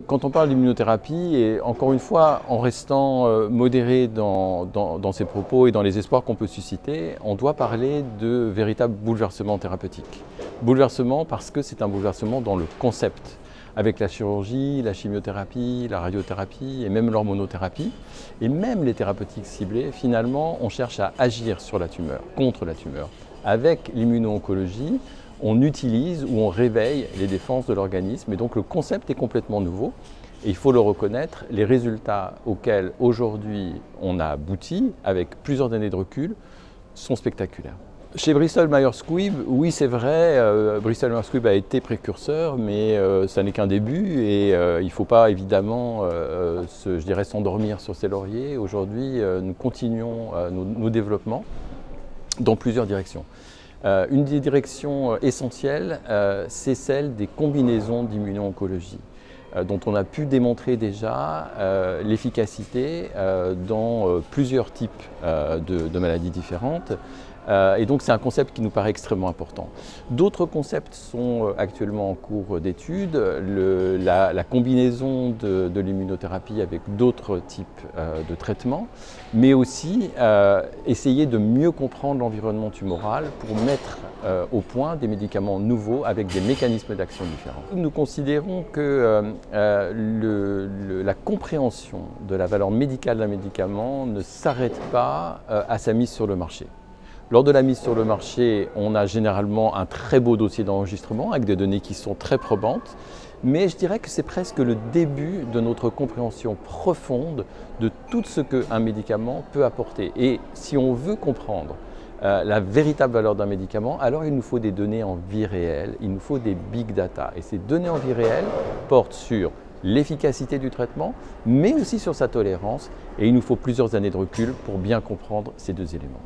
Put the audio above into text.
Quand on parle d'immunothérapie, et encore une fois, en restant modéré dans ses propos et dans les espoirs qu'on peut susciter, on doit parler de véritable bouleversement thérapeutique. Bouleversement parce que c'est un bouleversement dans le concept, avec la chirurgie, la chimiothérapie, la radiothérapie et même l'hormonothérapie. Et même les thérapeutiques ciblées, finalement, on cherche à agir sur la tumeur, contre la tumeur. Avec l'immuno-oncologie, on utilise ou on réveille les défenses de l'organisme. Et donc le concept est complètement nouveau. Et il faut le reconnaître, les résultats auxquels aujourd'hui on a abouti, avec plusieurs années de recul, sont spectaculaires. Chez Bristol Myers Squibb, oui c'est vrai, Bristol Myers Squibb a été précurseur, mais ça n'est qu'un début et il ne faut pas évidemment s'endormir sur ses lauriers. Aujourd'hui, nous continuons nos développements dans plusieurs directions. Une des directions essentielles, c'est celle des combinaisons d'immuno-oncologie, dont on a pu démontrer déjà l'efficacité dans plusieurs types de maladies différentes. Et donc c'est un concept qui nous paraît extrêmement important. D'autres concepts sont actuellement en cours d'étude, la combinaison de l'immunothérapie avec d'autres types de traitements, mais aussi essayer de mieux comprendre l'environnement tumoral pour mettre au point des médicaments nouveaux avec des mécanismes d'action différents. Nous considérons que la compréhension de la valeur médicale d'un médicament ne s'arrête pas à sa mise sur le marché. Lors de la mise sur le marché, on a généralement un très beau dossier d'enregistrement avec des données qui sont très probantes, mais je dirais que c'est presque le début de notre compréhension profonde de tout ce qu'un médicament peut apporter. Et si on veut comprendre la véritable valeur d'un médicament, alors il nous faut des données en vie réelle, il nous faut des big data. Et ces données en vie réelle portent sur l'efficacité du traitement, mais aussi sur sa tolérance. Et il nous faut plusieurs années de recul pour bien comprendre ces deux éléments.